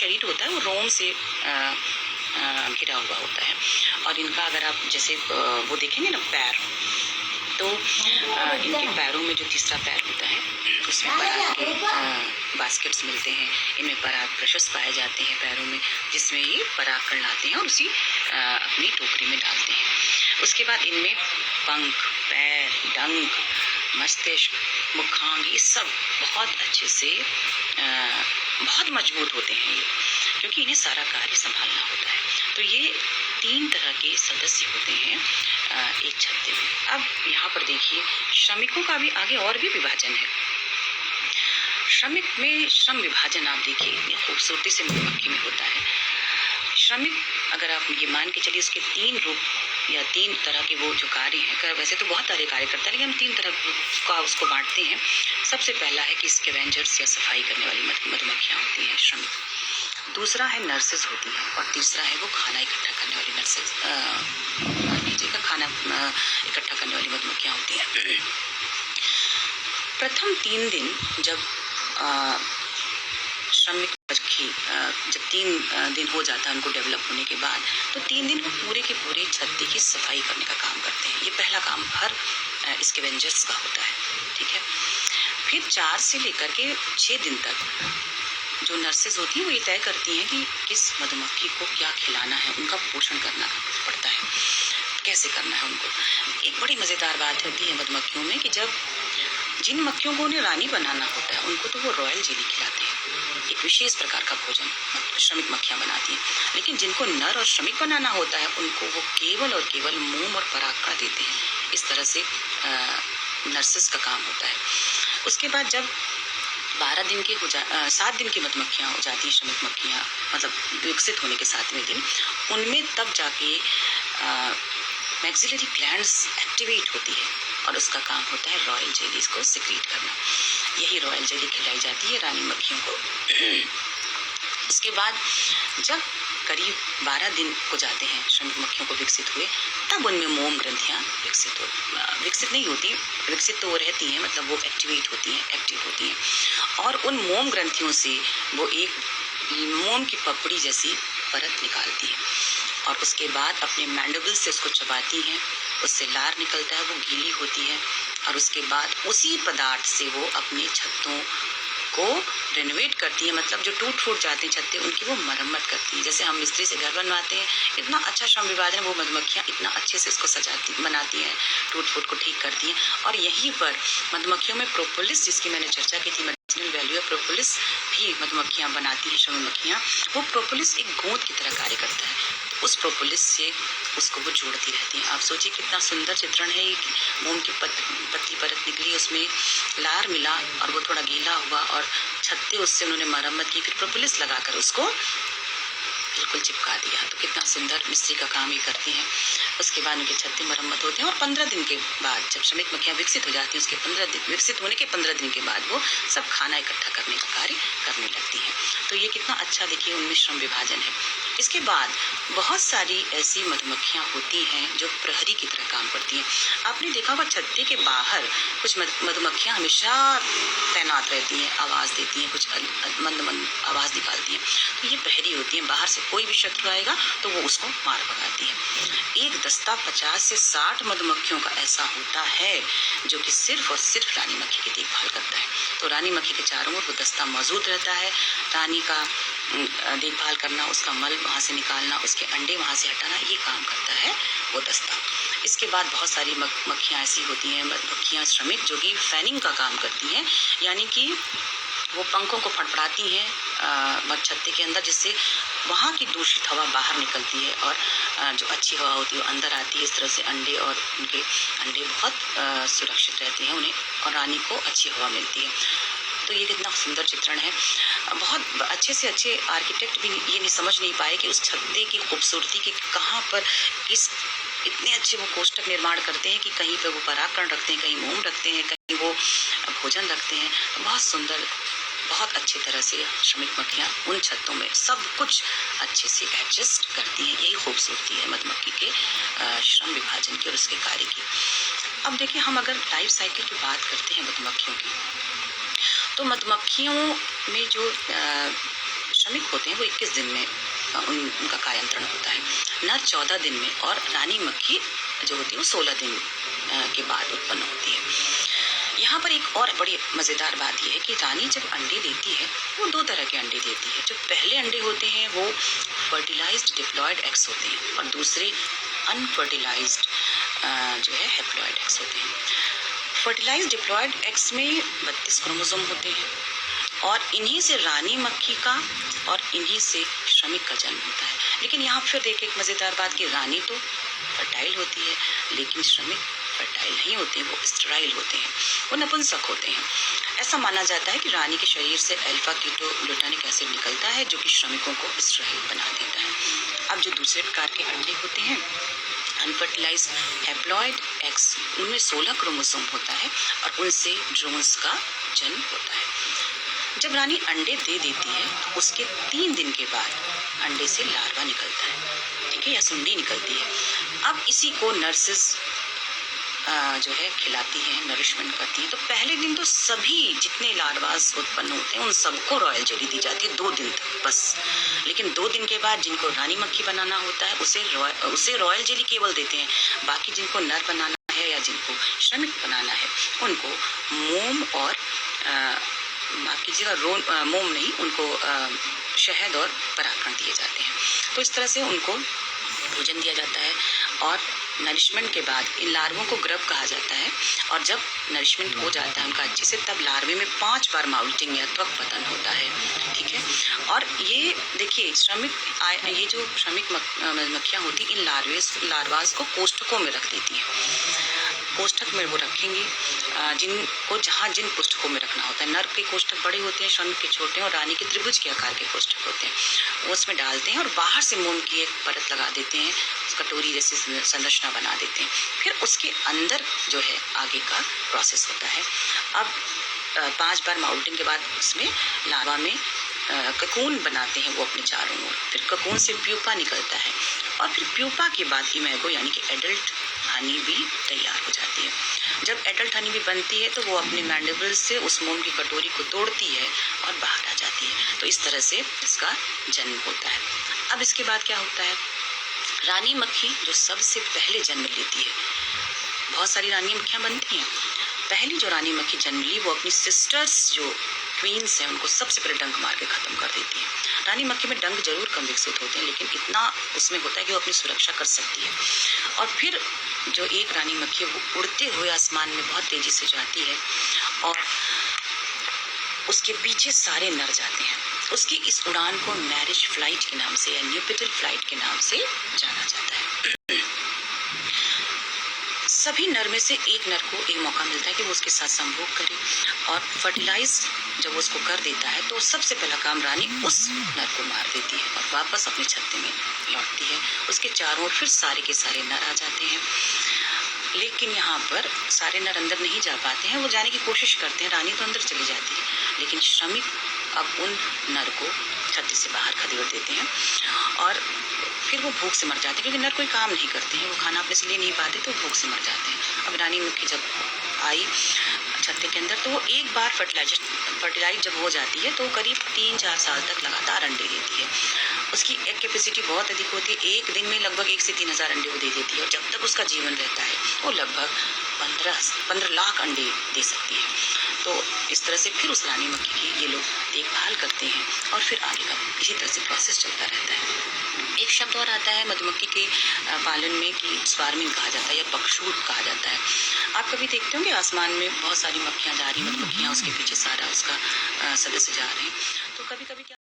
शरीर होता है वो रोम से घिरा हुआ होता है। और इनका अगर आप जैसे वो देखेंगे ना पैर, तो इनके पैरों में जो तीसरा पैर होता है उसमें पराग के बास्केट्स मिलते हैं। इनमें पराग ब्रशेस पाए जाते हैं पैरों में, जिसमें ये पराग कण लाते हैं और उसी अपनी टोकरी में डालते हैं। उसके बाद इनमें पंख, पैर, डंक, मस्तिष्क, मुखांग, ये सब बहुत अच्छे से बहुत मजबूत होते हैं ये, क्योंकि इन्हें सारा कार्य संभालना होता है। तो ये 3 तरह के सदस्य होते हैं एक छत्ते में। अब यहाँ पर देखिए श्रमिकों का भी आगे और भी विभाजन है। श्रमिक में श्रम विभाजन आप देखिए खूबसूरती से मधुमक्खी में होता है। श्रमिक अगर आप ये मान के चलिए उसके 3 रूप या 3 तरह के वो जो कार्य हैं, वैसे तो बहुत सारे कार्य करता है लेकिन हम 3 तरह का उसको बांटते हैं। सबसे पहला है कि स्कैवेंजर्स या सफाई करने वाली मधुमक्खियाँ होती हैं श्रमिक। दूसरा है नर्सेज होती हैं और तीसरा है वो खाना इकट्ठा करने वाली नर्सेज खाना इकट्ठा करने वाली मधुमक्खियाँ होती हैं। प्रथम 3 दिन जब श्रमिक मधुमक्खी जब 3 दिन हो जाता है उनको डेवलप होने के बाद, तो 3 दिन वो पूरे के पूरे छत्ते की सफाई करने का काम करते हैं। ये पहला काम हर स्कैवेंजर्स का होता है, ठीक है। फिर 4 से लेकर के 6 दिन तक जो नर्सेज होती हैं वो ये तय करती हैं कि किस मधुमक्खी को क्या खिलाना है, उनका पोषण करना पड़ता है, कैसे करना है उनको। एक बड़ी मज़ेदार बात होती है मधुमक्खियों में कि जब जिन मक्खियों को उन्हें रानी बनाना होता है उनको तो वो रॉयल जेली खिलाते हैं, एक विशेष प्रकार का भोजन श्रमिक मक्खियाँ बनाती हैं। लेकिन जिनको नर और श्रमिक बनाना होता है उनको वो केवल और केवल मोम और पराग का देते हैं। इस तरह से नर्सेस का काम होता है। उसके बाद जब 7 दिन की मधुमक्खियाँ हो जाती हैं श्रमिक मक्खियाँ, मतलब विकसित होने के 7वें दिन, उनमें तब जाके मैक्सिलरी ग्लैंड्स एक्टिवेट होती है और उसका काम होता है रॉयल जेलीज को सिक्रीट करना। यही रॉयल जेली खिलाई जाती है रानी मक्खियों को। उसके बाद जब करीब 12 दिन हो जाते हैं श्रमिक मक्खियों को विकसित हुए, तब उनमें मोम ग्रंथियाँ विकसित नहीं होती, विकसित तो वो रहती हैं, मतलब वो एक्टिवेट होती हैं, एक्टिव होती हैं। और उन मोम ग्रंथियों से वो एक मोम की पपड़ी जैसी परत निकालती है और उसके बाद अपने मैंडिबल से उसको चबाती हैं, उससे लार निकलता है, वो गीली होती है और उसके बाद उसी पदार्थ से वो अपने छत्तों को रेनोवेट करती है। मतलब जो टूट फूट जाते हैं छत्ते उनकी वो मरम्मत करती है। जैसे हम मिस्त्री से घर बनवाते हैं, इतना अच्छा श्रम विभाजन, वो मधुमक्खियाँ इतना अच्छे से इसको बनाती हैं, टूट फूट को ठीक करती हैं। और यहीं पर मधुमक्खियों में प्रोपोलिस, जिसकी मैंने चर्चा की थी, मेडिसिनल वैल्यू है, प्रोपोलिस भी मधुमक्खियाँ बनाती हैं श्रमिक मक्खियाँ। वो प्रोपोलिस एक गोंद की तरह कार्य करता है, उस प्रोपोलिस से उसको वो जोड़ती रहती हैं। आप सोचिए कितना सुंदर चित्रण है। एक मोम की पतली परत निकली, उसमें लार मिला और वो थोड़ा गीला हुआ और छत्ते उससे उन्होंने मरम्मत की, फिर प्रोपोलिस लगाकर उसको बिल्कुल चिपका दिया। तो कितना सुंदर मिस्त्री का काम ये करती हैं। उसके बाद उनके छत्ते मरम्मत होते हैं और 15 दिन के बाद जब श्रमिक मक्खियाँ विकसित हो जाती हैं, उसके 15 दिन विकसित होने के 15 दिन के बाद वो सब खाना इकट्ठा करने का कार्य करने लगती हैं। तो ये कितना अच्छा देखिए उनमें श्रम विभाजन है। इसके बाद बहुत सारी ऐसी मधुमक्खियाँ होती हैं जो प्रहरी की तरह काम करती हैं। आपने देखा होगा छत्ते के बाहर कुछ मधुमक्खियाँ हमेशा तैनात रहती हैं, आवाज़ देती हैं, कुछ मंद मंद आवाज़ निकालती हैं। तो ये प्रहरी होती हैं, बाहर से कोई भी शत्रु आएगा तो वो उसको मार भगाती है। एक दस्ता 50 से 60 मधुमक्खियों का ऐसा होता है जो कि सिर्फ और सिर्फ रानी मक्खी की देखभाल करता है। तो रानी मक्खी के चारों ओर वो दस्ता मौजूद रहता है। रानी का देखभाल करना, उसका मल वहाँ से निकालना, उसके अंडे वहाँ से हटाना, ये काम करता है वो दस्ता। इसके बाद बहुत सारी मक्खियाँ ऐसी होती हैं, मधुमक्खियाँ श्रमिक, जो कि फैनिंग का काम करती हैं, यानी कि वो पंखों को फड़फड़ाती हैं छत्ते के अंदर, जिससे वहाँ की दूषित हवा बाहर निकलती है और जो अच्छी हवा होती है वो अंदर आती है। इस तरह से अंडे और उनके अंडे बहुत सुरक्षित रहते हैं उन्हें, और रानी को अच्छी हवा मिलती है। तो ये कितना सुंदर चित्रण है। बहुत अच्छे से अच्छे आर्किटेक्ट भी ये नहीं समझ नहीं पाए कि उस छत्ते की खूबसूरती की कहाँ पर इतने अच्छे वो कोष्ठक निर्माण करते हैं कि कहीं पे वो परागकण रखते हैं, कहीं मोम रखते हैं, कहीं वो भोजन रखते हैं। बहुत सुंदर, बहुत अच्छी तरह से श्रमिक मक्खियाँ उन छत्तों में सब कुछ अच्छे से एडजस्ट करती हैं। यही खूबसूरती है मधुमक्खी के श्रम विभाजन की और उसके कार्य की। अब देखिए, हम अगर लाइफ साइकिल की बात करते हैं मधुमक्खियों की, तो मधुमक्खियों में जो श्रमिक होते हैं वो 21 दिन में उनका कायांतरण होता है, नर 14 दिन में, और रानी मक्खी जो होती है वो 16 दिन के बाद उत्पन्न होती है। यहाँ पर एक और बड़ी मज़ेदार बात यह है कि रानी जब अंडे देती है वो 2 तरह के अंडे देती है। जो पहले अंडे होते हैं वो फर्टिलाइज्ड डिप्लॉयड एग्स होते हैं और दूसरे अनफर्टिलाइज्ड जो है हैप्लॉयड एग्स होते हैं। फर्टिलाइज्ड डिप्लॉयड एग्स में 32 क्रोमोसोम होते हैं और इन्हीं से रानी मक्खी का और इन्हीं से श्रमिक का जन्म होता है। लेकिन यहाँ फिर देखिए एक मज़ेदार बात कि रानी तो फर्टाइल होती है लेकिन श्रमिक फर्टाइल नहीं होते हैं, वो स्टेराइल होते हैं, वो नपुंसक होते हैं। ऐसा माना जाता है कि रानी के शरीर से अल्फा कीटोग्लूटानिक एसिड निकलता है जो कि श्रमिकों को स्टेराइल बना देता है। अब जो दूसरे प्रकार के अंडे होते हैं अनफर्टिलाइज्ड हैप्लॉयड एग्स, उनमें 16 क्रोमोसोम होता है और उनसे ड्रोन्स का जन्म होता है। जब रानी अंडे दे देती है तो उसके 3 दिन के बाद अंडे से लार्वा निकलता है, ठीक है, या सुंडी निकलती है। अब इसी को नर्सेस जो है खिलाती हैं, नरिशमेंट करती हैं। तो पहले दिन तो सभी जितने लार्वास उत्पन्न होते हैं उन सबको रॉयल जेली दी जाती है 2 दिन तक बस। लेकिन 2 दिन के बाद जिनको रानी मक्खी बनाना होता है उसे रॉयल जेली केवल देते हैं। बाकी जिनको नर बनाना है या जिनको श्रमिक बनाना है उनको मोम और माफ कीजिएगा मोम नहीं, उनको शहद और परागकण दिए जाते हैं। तो इस तरह से उनको भोजन दिया जाता है और नरिशमेंट के बाद इन लार्वों को ग्रब कहा जाता है। और जब नरिशमेंट हो जाता है उनका अच्छे से तब लार्वे में 5 बार माउल्टिंग या त्वक पतन होता है, ठीक है। और ये देखिए ये जो श्रमिक मक्खियाँ होती इन लार्वास को कोष्ठकों में रख देती हैं। कोष्ठक में वो रखेंगी जिन कोष्ठकों में रखना होता है। नर के कोष्ठक बड़े होते हैं, श्रमिक के छोटे हैं और रानी के त्रिभुज के आकार के कोष्ठक होते हैं। वो उसमें डालते हैं और बाहर से मोम की एक परत लगा देते हैं, कटोरी जैसी संरचना बना देते हैं। फिर उसके अंदर जो है आगे का प्रोसेस होता है। अब 5 बार माउल्टिंग के बाद उसमें लार्वा में ककून बनाते हैं वो अपने चारों ओर। फिर ककून से प्यूपा निकलता है और फिर प्यूपा के बाद इमेगो यानी कि एडल्ट हनी भी तैयार हो जाती है। जब एडल्ट हनी भी बनती है तो वो अपने मैंडिबल्स से उस मोम की कटोरी को तोड़ती है और बाहर आ जाती है। तो इस तरह से इसका जन्म होता है। अब इसके बाद क्या होता है, रानी मक्खी जो सबसे पहले जन्म लेती है, बहुत सारी रानी मक्खियाँ बनती हैं, पहली जो रानी मक्खी जन्म ली वो अपनी सिस्टर्स जो क्वींस हैं उनको सबसे पहले डंक मार के ख़त्म कर देती है। रानी मक्खी में डंक जरूर कम विकसित होते हैं लेकिन इतना उसमें होता है कि वो अपनी सुरक्षा कर सकती है। और फिर जो एक रानी मक्खी है वो उड़ते हुए आसमान में बहुत तेज़ी से जाती है और उसके पीछे सारे नर जाते हैं। उसकी इस उड़ान को मैरिज फ्लाइट के नाम से या न्यूपिटल फ्लाइट के नाम से जाना जाता है। सभी नर में से एक नर को एक मौका मिलता है कि वो उसके साथ संभोग करे और फर्टिलाइज जब उसको कर देता है तो सबसे पहला काम रानी उस नर को मार देती है और वापस अपने छत्ते में लौटती है। उसके चारों ओर फिर सारे के सारे नर आ जाते हैं। लेकिन यहाँ पर सारे नर अंदर नहीं जा पाते हैं, वो जाने की कोशिश करते हैं, रानी तो अंदर चली जाती है। लेकिन श्रमिक अब उन नर को छत्ते से बाहर खदेड़ देते हैं और फिर वो भूख से मर जाते हैं क्योंकि नर कोई काम नहीं करते हैं, वो खाना अपने से ले नहीं पाते तो भूख से मर जाते हैं। अब रानी मक्खी जब आई छत्ते के अंदर तो वो एक बार फर्टिलाइज जब हो जाती है तो करीब 3-4 साल तक लगातार अंडे देती है। उसकी एग कैपेसिटी बहुत अधिक होती है, एक दिन में लगभग 1 से 3 हज़ार अंडे वो दे देती है और जब तक उसका जीवन रहता है वो लगभग 15 लाख अंडे दे सकती है। तो इस तरह से फिर उस रानी मक्खी की ये लोग देखभाल करते हैं और फिर आगे का इसी तरह से प्रोसेस चलता रहता है। एक शब्द और आता है मधुमक्खी के पालन में कि स्वार्मिंग कहा जाता है या पक्षूट कहा जाता है। आप कभी देखते होंगे आसमान में बहुत सारी मक्खियाँ जा रही, मधुमक्खियाँ उसके पीछे सारा उसका सदस्य जा रहे हैं। तो कभी कभी क्या